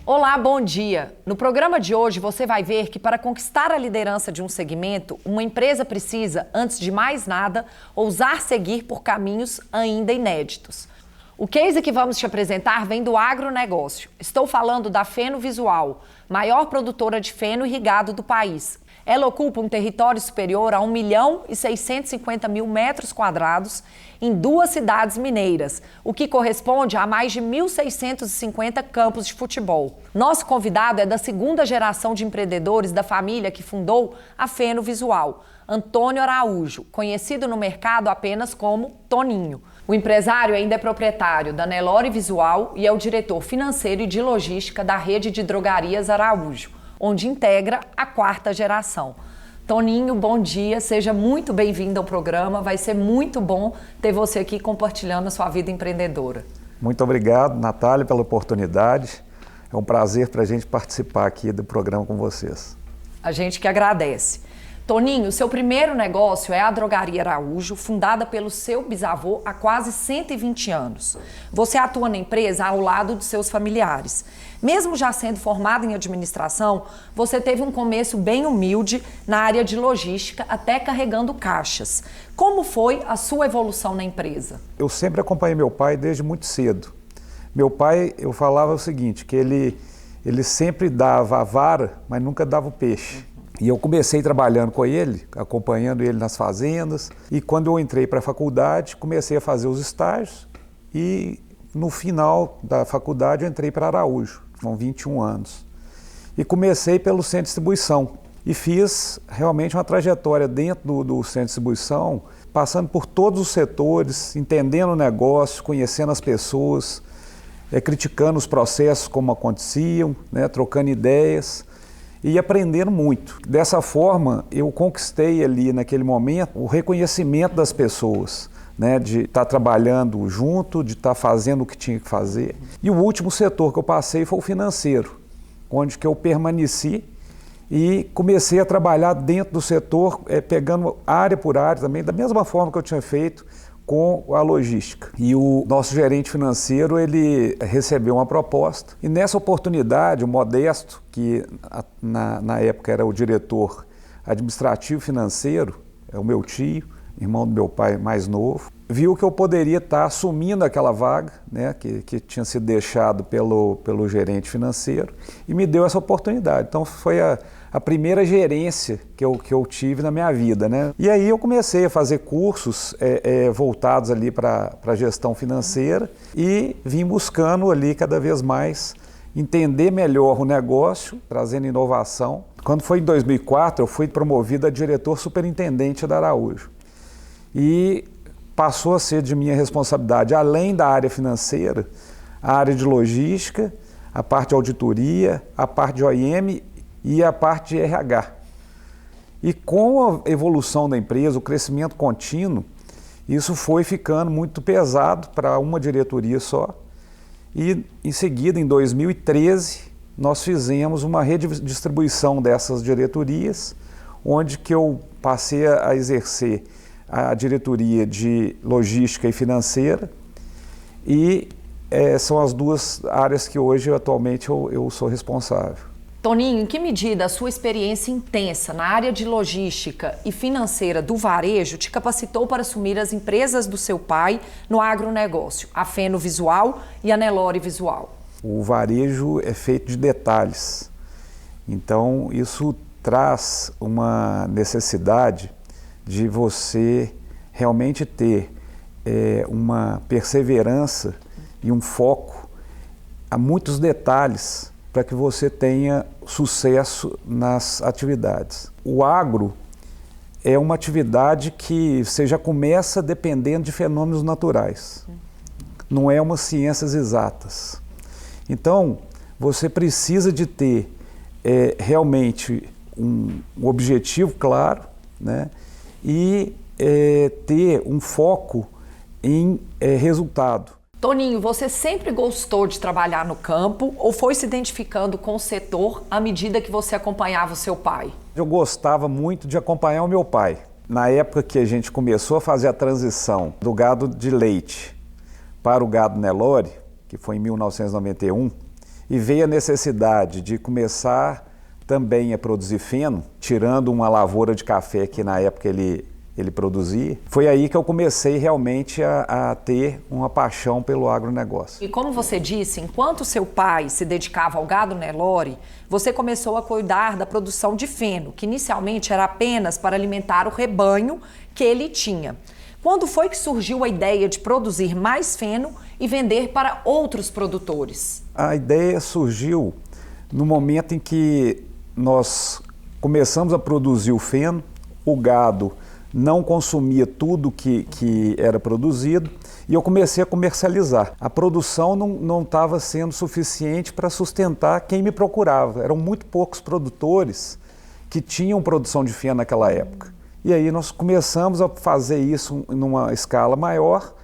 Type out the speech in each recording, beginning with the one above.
Olá, bom dia! No programa de hoje você vai ver que para conquistar a liderança de um segmento, uma empresa precisa, antes de mais nada, ousar seguir por caminhos ainda inéditos. O case que vamos te apresentar vem do agronegócio. Estou falando da Feno Visual, maior produtora de feno irrigado do país. Ela ocupa um território superior a 1.650.000 metros quadrados em 2 cidades mineiras, o que corresponde a mais de 1.650 campos de futebol. Nosso convidado é da 2ª geração de empreendedores da família que fundou a Feno Visual, Antônio Araújo, conhecido no mercado apenas como Toninho. O empresário ainda é proprietário da Nelore Visual e é o diretor financeiro e de logística da rede de drogarias Araújo, onde integra a 4ª geração. Toninho, bom dia, seja muito bem-vindo ao programa, vai ser muito bom ter você aqui compartilhando a sua vida empreendedora. Muito obrigado, Natália, pela oportunidade, é um prazer para a gente participar aqui do programa com vocês. A gente que agradece. Toninho, seu primeiro negócio é a Drogaria Araújo, fundada pelo seu bisavô há quase 120 anos. Você atua na empresa ao lado de seus familiares. Mesmo já sendo formado em administração, você teve um começo bem humilde na área de logística, até carregando caixas. Como foi a sua evolução na empresa? Eu sempre acompanhei meu pai desde muito cedo. Meu pai, eu falava o seguinte, que ele sempre dava a vara, mas nunca dava o peixe. E eu comecei trabalhando com ele, acompanhando ele nas fazendas. E quando eu entrei para a faculdade, comecei a fazer os estágios. E no final da faculdade, eu entrei para Araújo, com 21 anos. E comecei pelo centro de distribuição. E fiz realmente uma trajetória dentro do centro de distribuição, passando por todos os setores, entendendo o negócio, conhecendo as pessoas, criticando os processos como aconteciam, trocando ideias. E aprendendo muito. Dessa forma, eu conquistei ali naquele momento o reconhecimento das pessoas, de estar trabalhando junto, de estar fazendo o que tinha que fazer. E o último setor que eu passei foi o financeiro, onde que eu permaneci e comecei a trabalhar dentro do setor, pegando área por área também, da mesma forma que eu tinha feito com a logística. E o nosso gerente financeiro, ele recebeu uma proposta. E nessa oportunidade, o Modesto, que na época era o diretor administrativo financeiro, é o meu tio, irmão do meu pai mais novo, viu que eu poderia estar assumindo aquela vaga, que tinha sido deixado pelo gerente financeiro, e me deu essa oportunidade. Então foi a primeira gerência que eu tive na minha vida, E aí eu comecei a fazer cursos voltados ali para a gestão financeira e vim buscando ali cada vez mais entender melhor o negócio, trazendo inovação. Quando foi em 2004, eu fui promovido a diretor superintendente da Araújo. E passou a ser de minha responsabilidade, além da área financeira, a área de logística, a parte de auditoria, a parte de OIM e a parte de RH. E com a evolução da empresa, o crescimento contínuo, isso foi ficando muito pesado para uma diretoria só. E em seguida, em 2013, nós fizemos uma redistribuição dessas diretorias, onde que eu passei a exercer a diretoria de logística e financeira, e são as 2 áreas que hoje, atualmente, eu sou responsável. Toninho, em que medida a sua experiência intensa na área de logística e financeira do varejo te capacitou para assumir as empresas do seu pai no agronegócio, a Feno Visual e a Nelore Visual? O varejo é feito de detalhes, então isso traz uma necessidade de você realmente ter uma perseverança e um foco a muitos detalhes para que você tenha sucesso nas atividades. O agro é uma atividade que você já começa dependendo de fenômenos naturais. Não é umas ciências exatas. Então, você precisa de ter realmente um objetivo claro, e ter um foco em resultado. Toninho, você sempre gostou de trabalhar no campo ou foi se identificando com o setor à medida que você acompanhava o seu pai? Eu gostava muito de acompanhar o meu pai. Na época que a gente começou a fazer a transição do gado de leite para o gado Nelore, que foi em 1991, e veio a necessidade de começar também a produzir feno, tirando uma lavoura de café que na época ele produzia. Foi aí que eu comecei realmente a ter uma paixão pelo agronegócio. E como você disse, enquanto seu pai se dedicava ao gado Nelore, você começou a cuidar da produção de feno, que inicialmente era apenas para alimentar o rebanho que ele tinha. Quando foi que surgiu a ideia de produzir mais feno e vender para outros produtores? A ideia surgiu no momento em que nós começamos a produzir o feno, o gado não consumia tudo que era produzido e eu comecei a comercializar. A produção não estava sendo suficiente para sustentar quem me procurava. Eram muito poucos produtores que tinham produção de feno naquela época. E aí nós começamos a fazer isso numa escala maior.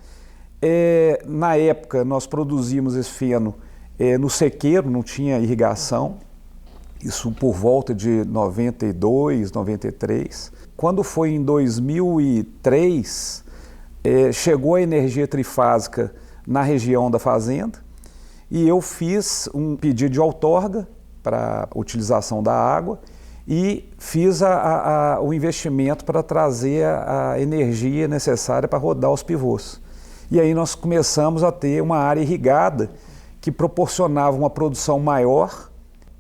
Na época nós produzimos esse feno no sequeiro, não tinha irrigação. Isso por volta de 92, 93. Quando foi em 2003, chegou a energia trifásica na região da fazenda e eu fiz um pedido de outorga para a utilização da água e fiz o investimento para trazer a energia necessária para rodar os pivôs. E aí nós começamos a ter uma área irrigada que proporcionava uma produção maior,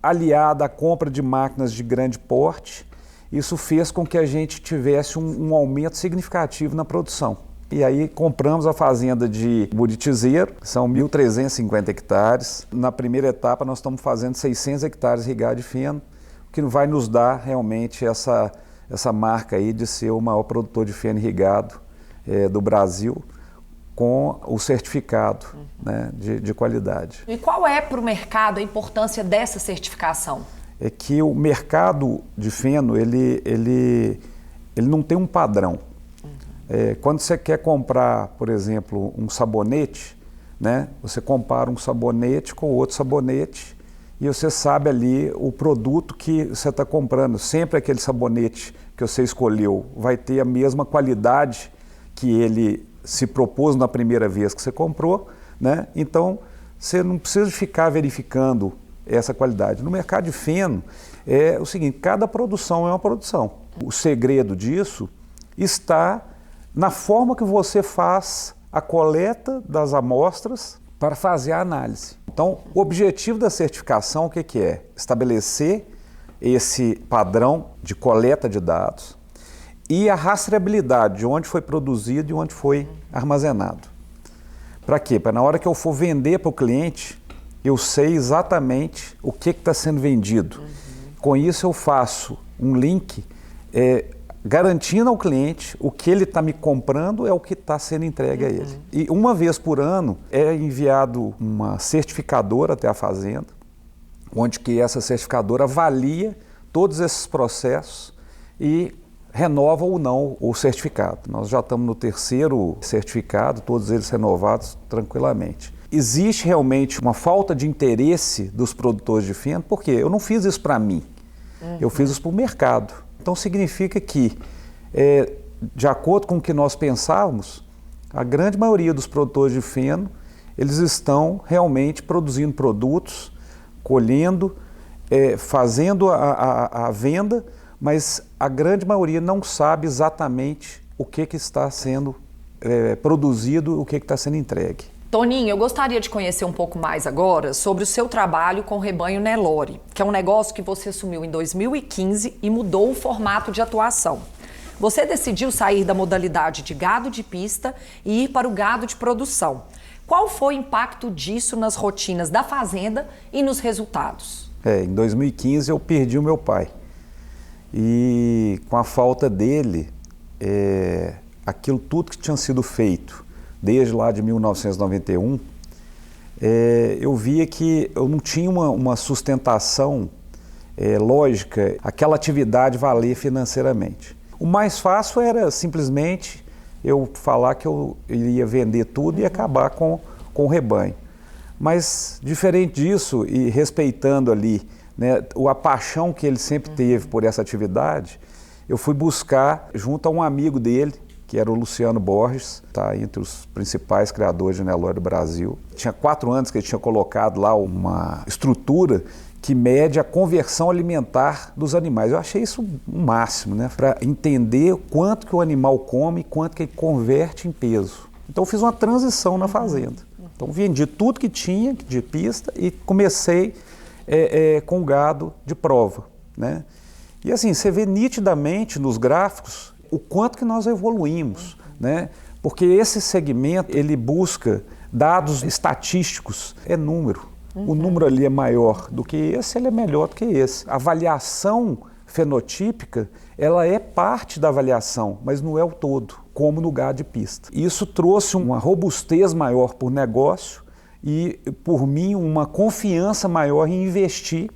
aliada à compra de máquinas de grande porte. Isso fez com que a gente tivesse um aumento significativo na produção. E aí compramos a fazenda de Buritizeiro, são 1.350 hectares. Na primeira etapa nós estamos fazendo 600 hectares irrigados de feno, o que vai nos dar realmente essa marca aí de ser o maior produtor de feno irrigado do Brasil, com o certificado né, de qualidade. E qual é para o mercado a importância dessa certificação? É que o mercado de feno, ele não tem um padrão. Quando você quer comprar, por exemplo, um sabonete, né, você compara um sabonete com outro sabonete e você sabe ali o produto que você está comprando. Sempre aquele sabonete que você escolheu vai ter a mesma qualidade que ele se propôs na primeira vez que você comprou, né? Então você não precisa ficar verificando essa qualidade. No mercado de feno é o seguinte, cada produção é uma produção. O segredo disso está na forma que você faz a coleta das amostras para fazer a análise. Então, o objetivo da certificação, o que é? Estabelecer esse padrão de coleta de dados e a rastreabilidade de onde foi produzido e onde foi armazenado. Para quê? Para na hora que eu for vender para o cliente, eu sei exatamente o que está sendo vendido. Com isso eu faço um link garantindo ao cliente o que ele está me comprando é o que está sendo entregue a ele. E uma vez por ano é enviado uma certificadora até a fazenda, onde que essa certificadora avalia todos esses processos e renova ou não o certificado. Nós já estamos no 3º certificado, todos eles renovados tranquilamente. Existe realmente uma falta de interesse dos produtores de feno, porque eu não fiz isso para mim, eu fiz isso para o mercado. Então significa que, de acordo com o que nós pensávamos, a grande maioria dos produtores de feno, eles estão realmente produzindo produtos, colhendo, fazendo a venda, mas a grande maioria não sabe exatamente o que está sendo produzido, o que está sendo entregue. Toninho, eu gostaria de conhecer um pouco mais agora sobre o seu trabalho com o rebanho Nelore, que é um negócio que você assumiu em 2015 e mudou o formato de atuação. Você decidiu sair da modalidade de gado de pista e ir para o gado de produção. Qual foi o impacto disso nas rotinas da fazenda e nos resultados? Em 2015 eu perdi o meu pai. E com a falta dele, aquilo tudo que tinha sido feito desde lá de 1991, eu via que eu não tinha uma sustentação lógica, aquela atividade valer financeiramente. O mais fácil era simplesmente eu falar que eu iria vender tudo e acabar com o rebanho. Mas diferente disso e respeitando ali né, a paixão que ele sempre teve por essa atividade, eu fui buscar junto a um amigo dele, que era o Luciano Borges, tá entre os principais criadores de Nelore do Brasil. Tinha 4 anos que ele tinha colocado lá uma estrutura que mede a conversão alimentar dos animais. Eu achei isso o máximo, né? Para entender quanto que o animal come e quanto que ele converte em peso. Então eu fiz uma transição na fazenda. Então vendi tudo que tinha de pista e comecei com gado de prova, né? E assim, você vê nitidamente nos gráficos o quanto que nós evoluímos, né? Porque esse segmento, ele busca dados estatísticos, é número. O número ali é maior do que esse, ele é melhor do que esse. A avaliação fenotípica, ela é parte da avaliação, mas não é o todo, como no gado de pista. Isso trouxe uma robustez maior por negócio e, por mim, uma confiança maior em investir,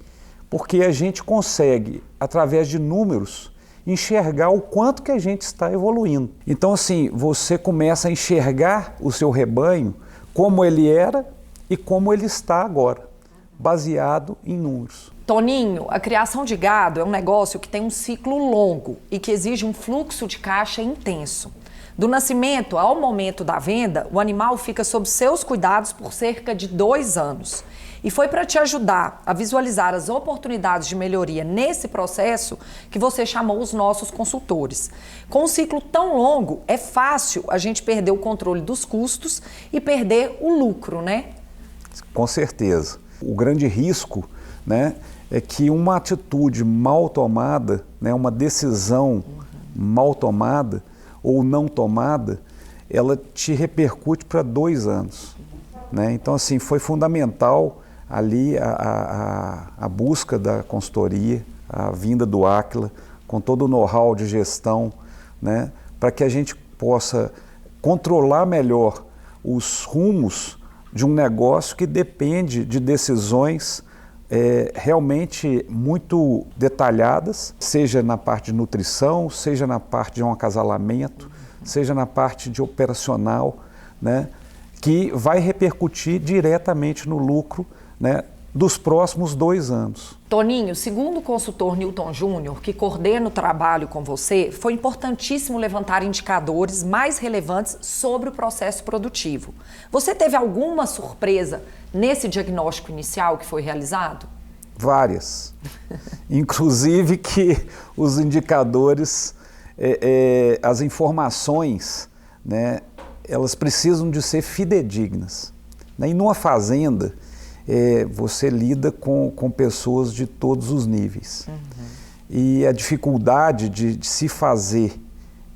porque a gente consegue, através de números, enxergar o quanto que a gente está evoluindo. Então, assim, você começa a enxergar o seu rebanho como ele era e como ele está agora, baseado em números. Toninho, a criação de gado é um negócio que tem um ciclo longo e que exige um fluxo de caixa intenso. Do nascimento ao momento da venda, o animal fica sob seus cuidados por cerca de 2 anos. E foi para te ajudar a visualizar as oportunidades de melhoria nesse processo que você chamou os nossos consultores. Com um ciclo tão longo, é fácil a gente perder o controle dos custos e perder o lucro, né? Com certeza. O grande risco, né, é que uma atitude mal tomada, né, uma decisão mal tomada ou não tomada, ela te repercute para 2 anos. Né? Então, assim, foi fundamental ali a busca da consultoria, a vinda do Aquila, com todo o know-how de gestão, né, para que a gente possa controlar melhor os rumos de um negócio que depende de decisões realmente muito detalhadas, seja na parte de nutrição, seja na parte de um acasalamento, seja na parte de operacional, né, que vai repercutir diretamente no lucro, né, dos próximos 2 anos. Toninho, segundo o consultor Newton Júnior, que coordena o trabalho com você, foi importantíssimo levantar indicadores mais relevantes sobre o processo produtivo. Você teve alguma surpresa nesse diagnóstico inicial que foi realizado? Várias. Inclusive que os indicadores, as informações, né, elas precisam de ser fidedignas. E numa fazenda, você lida com pessoas de todos os níveis. E a dificuldade de se fazer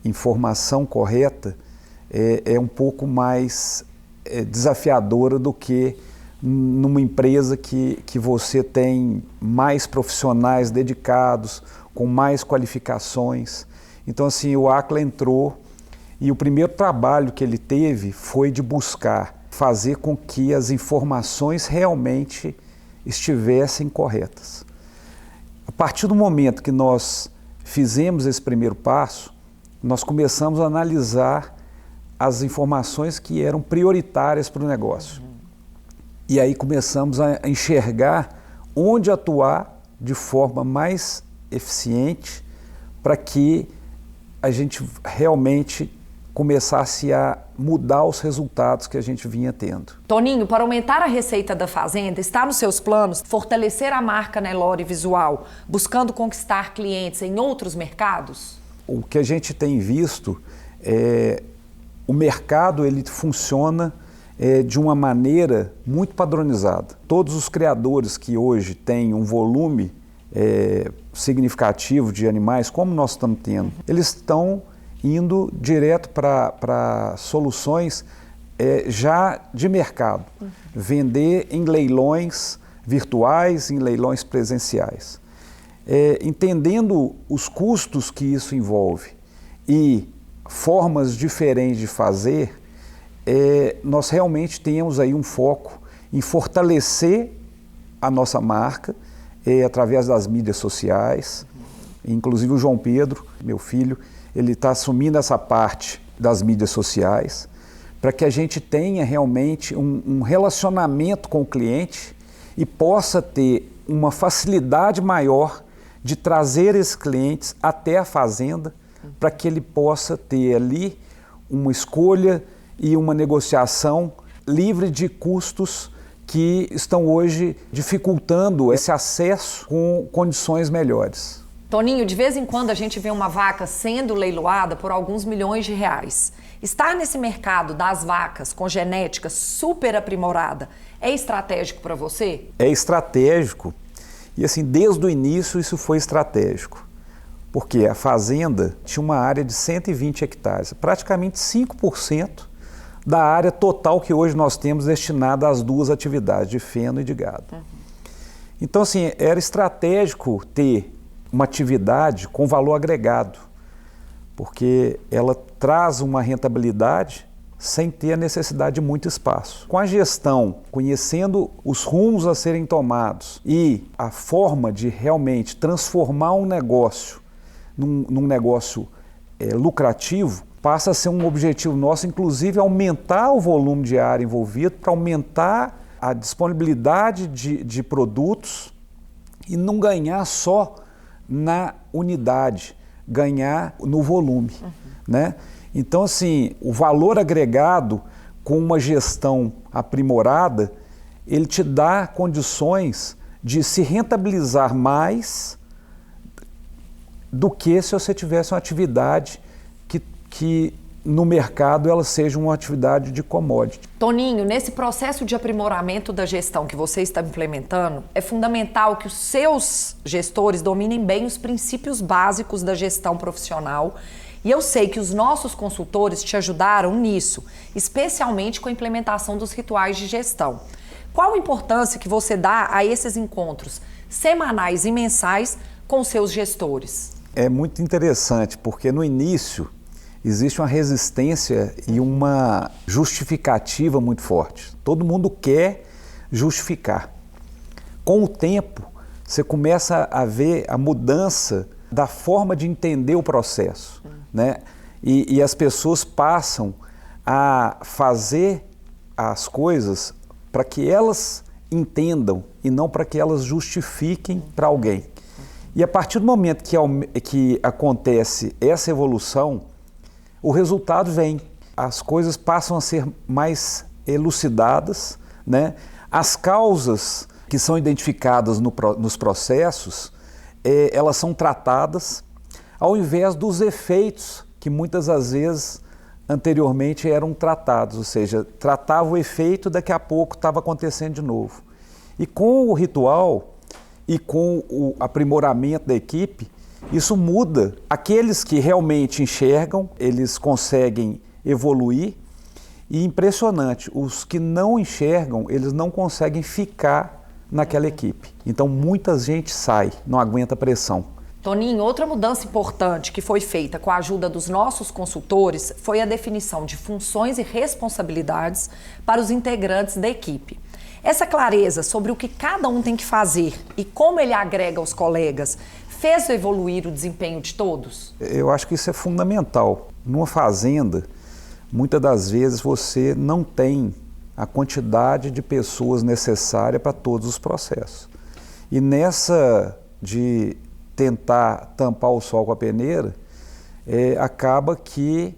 informação correta é um pouco mais desafiadora do que numa empresa que você tem mais profissionais dedicados, com mais qualificações. Então, assim, o Aquila entrou e o primeiro trabalho que ele teve foi de buscar fazer com que as informações realmente estivessem corretas. A partir do momento que nós fizemos esse primeiro passo, nós começamos a analisar as informações que eram prioritárias para o negócio. E aí começamos a enxergar onde atuar de forma mais eficiente para que a gente realmente começasse a mudar os resultados que a gente vinha tendo. Toninho, para aumentar a receita da fazenda, está nos seus planos fortalecer a marca Nelore Visual, buscando conquistar clientes em outros mercados? O que a gente tem visto o mercado ele funciona de uma maneira muito padronizada. Todos os criadores que hoje têm um volume significativo de animais, como nós estamos tendo, eles estão indo direto para soluções já de mercado, vender em leilões virtuais, em leilões presenciais. Entendendo os custos que isso envolve e formas diferentes de fazer, nós realmente temos aí um foco em fortalecer a nossa marca através das mídias sociais. Inclusive o João Pedro, meu filho, ele está assumindo essa parte das mídias sociais para que a gente tenha realmente um relacionamento com o cliente e possa ter uma facilidade maior de trazer esses clientes até a fazenda para que ele possa ter ali uma escolha e uma negociação livre de custos que estão hoje dificultando esse acesso com condições melhores. Toninho, de vez em quando a gente vê uma vaca sendo leiloada por alguns milhões de reais. Estar nesse mercado das vacas com genética super aprimorada é estratégico para você? É estratégico e assim, desde o início isso foi estratégico. Porque a fazenda tinha uma área de 120 hectares, praticamente 5% da área total que hoje nós temos destinada às duas atividades, de feno e de gado. Então, assim, era estratégico ter uma atividade com valor agregado, porque ela traz uma rentabilidade sem ter a necessidade de muito espaço. Com a gestão, conhecendo os rumos a serem tomados e a forma de realmente transformar um negócio num negócio lucrativo, passa a ser um objetivo nosso, inclusive aumentar o volume de área envolvido para aumentar a disponibilidade de produtos e não ganhar só na unidade, ganhar no volume, né? Então, assim, o valor agregado com uma gestão aprimorada, ele te dá condições de se rentabilizar mais do que se você tivesse uma atividade que no mercado ela seja uma atividade de commodity. Toninho, nesse processo de aprimoramento da gestão que você está implementando, é fundamental que os seus gestores dominem bem os princípios básicos da gestão profissional. E eu sei que os nossos consultores te ajudaram nisso, especialmente com a implementação dos rituais de gestão. Qual a importância que você dá a esses encontros semanais e mensais com seus gestores? É muito interessante, porque no início existe uma resistência e uma justificativa muito forte. Todo mundo quer justificar. Com o tempo, você começa a ver a mudança da forma de entender o processo, né? E as pessoas passam a fazer as coisas para que elas entendam e não para que elas justifiquem para alguém. E a partir do momento que acontece essa evolução, o resultado vem. As coisas passam a ser mais elucidadas, né? As causas que são identificadas nos processos, elas são tratadas, ao invés dos efeitos que muitas das vezes anteriormente eram tratados, ou seja, tratava o efeito, daqui a pouco estava acontecendo de novo. E com o ritual e com o aprimoramento da equipe, isso muda. Aqueles que realmente enxergam, eles conseguem evoluir e impressionante, os que não enxergam, eles não conseguem ficar naquela equipe. Então muita gente sai, não aguenta a pressão. Toninho, outra mudança importante que foi feita com a ajuda dos nossos consultores foi a definição de funções e responsabilidades para os integrantes da equipe. Essa clareza sobre o que cada um tem que fazer e como ele agrega aos colegas fez evoluir o desempenho de todos? Eu acho que isso é fundamental. Numa fazenda, muitas das vezes você não tem a quantidade de pessoas necessária para todos os processos. E nessa de tentar tampar o sol com a peneira, acaba que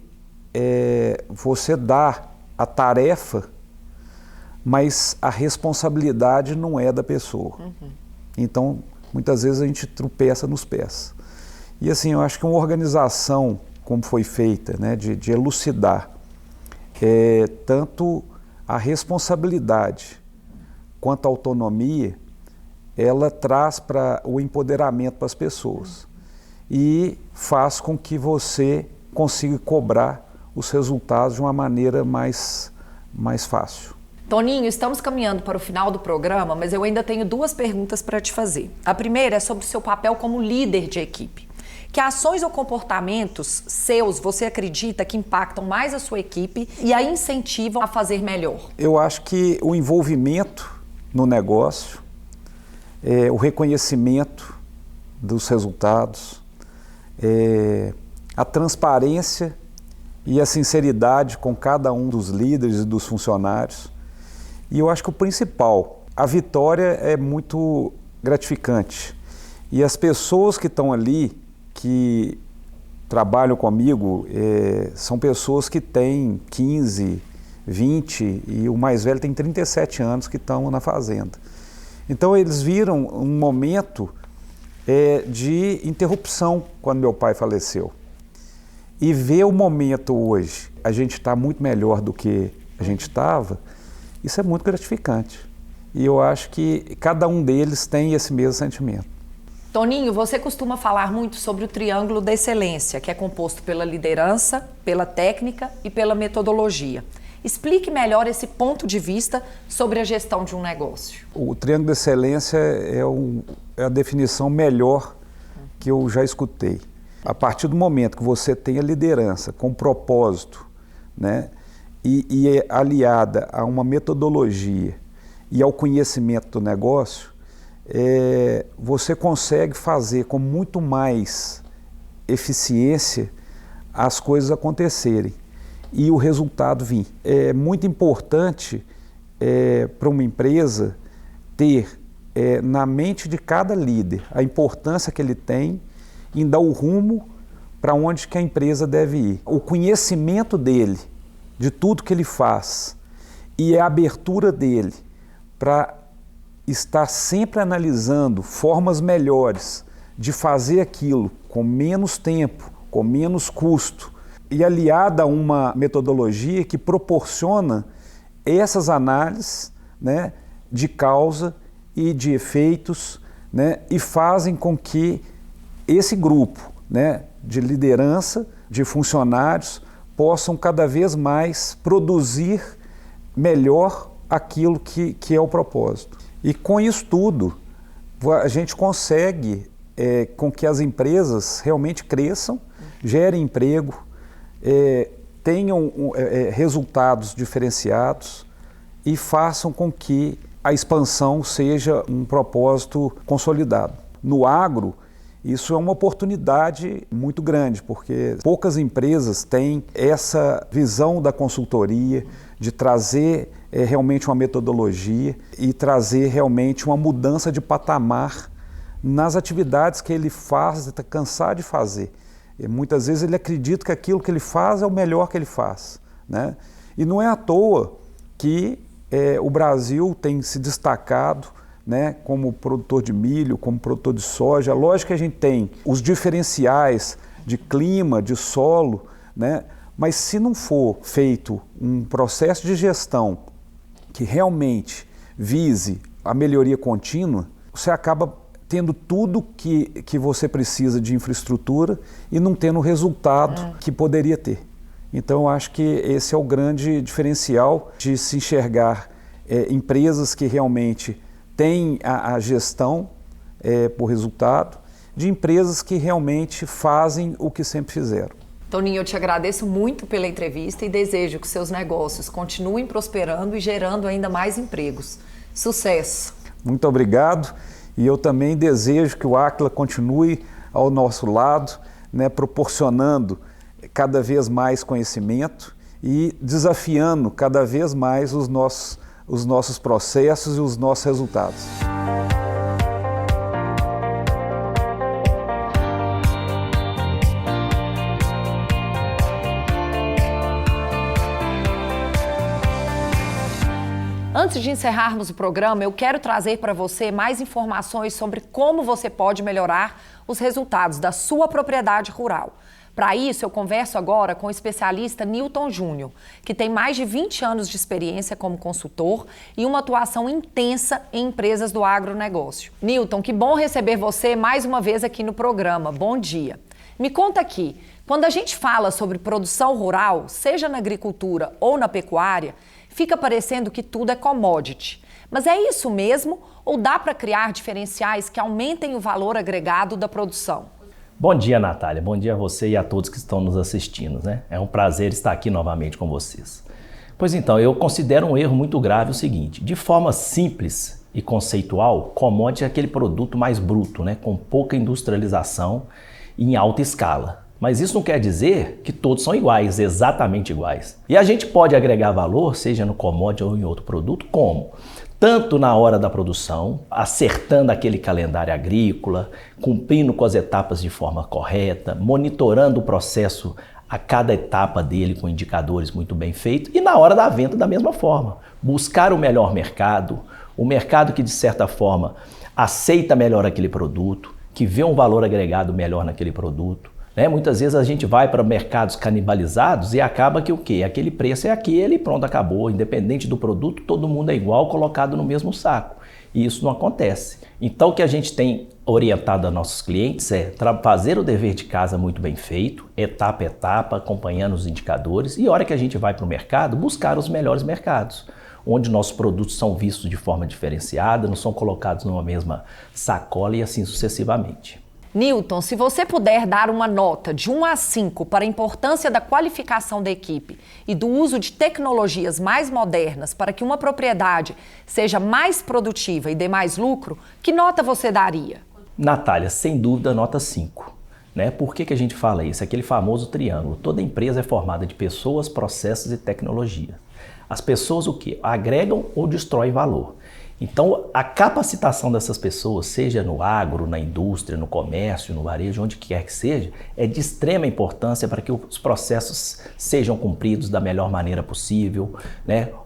você dá a tarefa, mas a responsabilidade não é da pessoa. Então, muitas vezes a gente tropeça nos pés. E assim, eu acho que uma organização como foi feita, né, de elucidar tanto a responsabilidade quanto a autonomia, ela traz para o empoderamento para as pessoas e faz com que você consiga cobrar os resultados de uma maneira mais fácil. Toninho, estamos caminhando para o final do programa, mas eu ainda tenho duas perguntas para te fazer. A primeira é sobre o seu papel como líder de equipe. Que ações ou comportamentos seus você acredita que impactam mais a sua equipe e a incentivam a fazer melhor? Eu acho que o envolvimento no negócio, o reconhecimento dos resultados, a transparência e a sinceridade com cada um dos líderes e dos funcionários. E eu acho que o principal, a vitória é muito gratificante. E as pessoas que estão ali, que trabalham comigo são pessoas que têm 15, 20 e o mais velho tem 37 anos que estão na fazenda. Então eles viram um momento de interrupção quando meu pai faleceu. E ver o momento hoje, a gente está muito melhor do que a gente estava, isso é muito gratificante. E eu acho que cada um deles tem esse mesmo sentimento. Toninho, você costuma falar muito sobre o triângulo da excelência, que é composto pela liderança, pela técnica e pela metodologia. Explique melhor esse ponto de vista sobre a gestão de um negócio. O triângulo da excelência é a definição melhor que eu já escutei. A partir do momento que você tem a liderança com propósito, né, e é aliada a uma metodologia e ao conhecimento do negócio, você consegue fazer com muito mais eficiência as coisas acontecerem e o resultado vir. É muito importante para uma empresa ter na mente de cada líder a importância que ele tem em dar o rumo para onde que a empresa deve ir. O conhecimento dele, de tudo que ele faz, e a abertura dele para estar sempre analisando formas melhores de fazer aquilo com menos tempo, com menos custo, e aliada a uma metodologia que proporciona essas análises, né, de causa e de efeitos, né, e fazem com que esse grupo, né, de liderança, de funcionários, possam cada vez mais produzir melhor aquilo que é o propósito. E com isso tudo, a gente consegue com que as empresas realmente cresçam, gerem emprego, tenham resultados diferenciados e façam com que a expansão seja um propósito consolidado. No agro, isso é uma oportunidade muito grande, porque poucas empresas têm essa visão da consultoria, de trazer realmente uma metodologia e trazer realmente uma mudança de patamar nas atividades que ele faz, está cansado de fazer. E muitas vezes ele acredita que aquilo que ele faz é o melhor que ele faz, né? E não é à toa que o Brasil tem se destacado, né, como produtor de milho, como produtor de soja. Lógico que a gente tem os diferenciais de clima, de solo, né, mas se não for feito um processo de gestão que realmente vise a melhoria contínua, você acaba tendo tudo que você precisa de infraestrutura e não tendo o resultado que poderia ter. Então, eu acho que esse é o grande diferencial de se enxergar empresas que realmente têm a gestão por resultado, de empresas que realmente fazem o que sempre fizeram. Toninho, eu te agradeço muito pela entrevista e desejo que seus negócios continuem prosperando e gerando ainda mais empregos. Sucesso! Muito obrigado, e eu também desejo que o Aquila continue ao nosso lado, né, proporcionando cada vez mais conhecimento e desafiando cada vez mais os nossos processos e os nossos resultados. Antes de encerrarmos o programa, eu quero trazer para você mais informações sobre como você pode melhorar os resultados da sua propriedade rural. Para isso, eu converso agora com o especialista Newton Júnior, que tem mais de 20 anos de experiência como consultor e uma atuação intensa em empresas do agronegócio. Newton, que bom receber você mais uma vez aqui no programa. Bom dia. Me conta aqui, quando a gente fala sobre produção rural, seja na agricultura ou na pecuária, fica parecendo que tudo é commodity. Mas é isso mesmo ou dá para criar diferenciais que aumentem o valor agregado da produção? Bom dia, Natália. Bom dia a você e a todos que estão nos assistindo, né? É um prazer estar aqui novamente com vocês. Pois então, eu considero um erro muito grave o seguinte: de forma simples e conceitual, commodity é aquele produto mais bruto, né? Com pouca industrialização e em alta escala. Mas isso não quer dizer que todos são iguais, exatamente iguais. E a gente pode agregar valor, seja no commodity ou em outro produto, como? tanto na hora da produção, acertando aquele calendário agrícola, cumprindo com as etapas de forma correta, monitorando o processo a cada etapa dele com indicadores muito bem feitos, e na hora da venda da mesma forma. Buscar o melhor mercado, o mercado que de certa forma aceita melhor aquele produto, que vê um valor agregado melhor naquele produto. Muitas vezes a gente vai para mercados canibalizados e acaba que o quê? Aquele preço é aquele e pronto, acabou. Independente do produto, todo mundo é igual, colocado no mesmo saco. E isso não acontece. Então o que a gente tem orientado a nossos clientes é fazer o dever de casa muito bem feito, etapa a etapa, acompanhando os indicadores, e a hora que a gente vai para o mercado, buscar os melhores mercados, onde nossos produtos são vistos de forma diferenciada, não são colocados numa mesma sacola e assim sucessivamente. Newton, se você puder dar uma nota de 1 a 5 para a importância da qualificação da equipe e do uso de tecnologias mais modernas para que uma propriedade seja mais produtiva e dê mais lucro, que nota você daria? Natália, sem dúvida, nota 5. Por que a gente fala isso? Aquele famoso triângulo. Toda empresa é formada de pessoas, processos e tecnologia. As pessoas o quê? Agregam ou destroem valor. Então, a capacitação dessas pessoas, seja no agro, na indústria, no comércio, no varejo, onde quer que seja, é de extrema importância para que os processos sejam cumpridos da melhor maneira possível,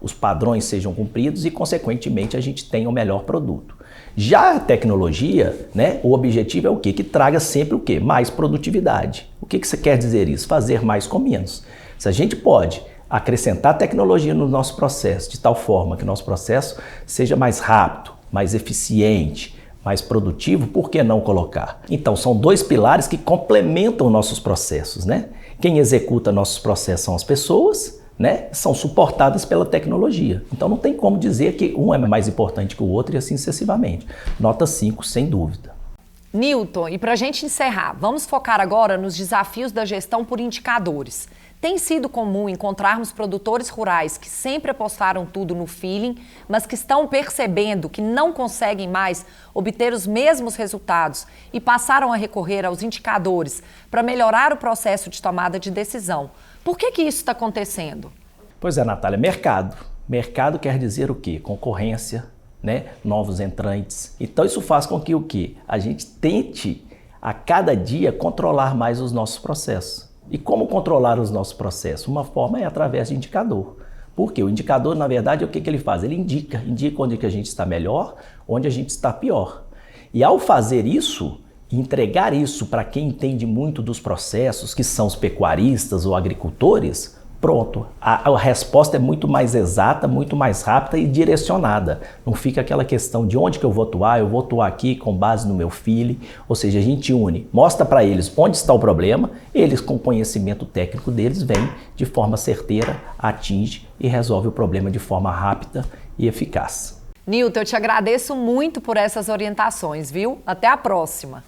os padrões sejam cumpridos e, consequentemente, a gente tenha o melhor produto. Já a tecnologia, o objetivo é o quê? Que traga sempre o quê? Mais produtividade. O que você quer dizer isso? Fazer mais com menos. Se a gente pode acrescentar tecnologia no nosso processo, de tal forma que o nosso processo seja mais rápido, mais eficiente, mais produtivo, por que não colocar? Então, são dois pilares que complementam nossos processos, Quem executa nossos processos são as pessoas, são suportadas pela tecnologia. Então, não tem como dizer que um é mais importante que o outro e assim sucessivamente. Nota 5, sem dúvida. Newton, e para a gente encerrar, vamos focar agora nos desafios da gestão por indicadores. Tem sido comum encontrarmos produtores rurais que sempre apostaram tudo no feeling, mas que estão percebendo que não conseguem mais obter os mesmos resultados e passaram a recorrer aos indicadores para melhorar o processo de tomada de decisão. Por que isso está acontecendo? Pois é, Natália, mercado. Mercado quer dizer o quê? Concorrência, novos entrantes. Então isso faz com que o quê? A gente tente a cada dia controlar mais os nossos processos. E como controlar os nossos processos? Uma forma é através de indicador. Por quê? O indicador, na verdade, o que ele faz? Ele indica onde que a gente está melhor, onde a gente está pior. E ao fazer isso, entregar isso para quem entende muito dos processos, que são os pecuaristas ou agricultores, pronto, a resposta é muito mais exata, muito mais rápida e direcionada. Não fica aquela questão de onde que eu vou atuar aqui com base no meu feeling, ou seja, a gente une, mostra para eles onde está o problema, eles com o conhecimento técnico deles vêm de forma certeira, atinge e resolve o problema de forma rápida e eficaz. Newton, eu te agradeço muito por essas orientações, viu? Até a próxima.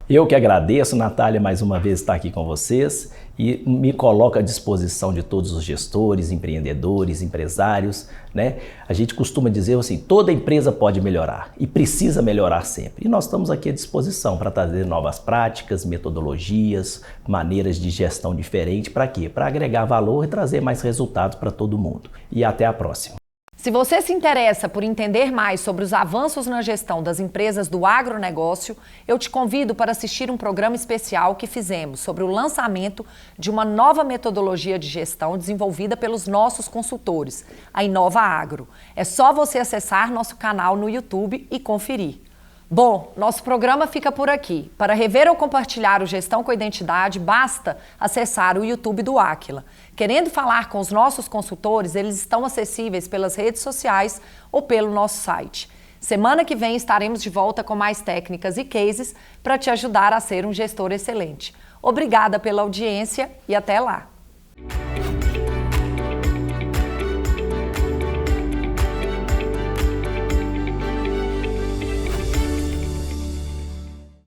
Eu que agradeço, Natália, mais uma vez estar aqui com vocês e me coloco à disposição de todos os gestores, empreendedores, empresários, A gente costuma dizer assim, toda empresa pode melhorar e precisa melhorar sempre. E nós estamos aqui à disposição para trazer novas práticas, metodologias, maneiras de gestão diferentes. Para quê? Para agregar valor e trazer mais resultados para todo mundo. E até a próxima. Se você se interessa por entender mais sobre os avanços na gestão das empresas do agronegócio, eu te convido para assistir um programa especial que fizemos sobre o lançamento de uma nova metodologia de gestão desenvolvida pelos nossos consultores, a Inova Agro. É só você acessar nosso canal no YouTube e conferir. Bom, nosso programa fica por aqui. Para rever ou compartilhar o Gestão com Identidade, basta acessar o YouTube do Aquila. Querendo falar com os nossos consultores, eles estão acessíveis pelas redes sociais ou pelo nosso site. Semana que vem estaremos de volta com mais técnicas e cases para te ajudar a ser um gestor excelente. Obrigada pela audiência e até lá!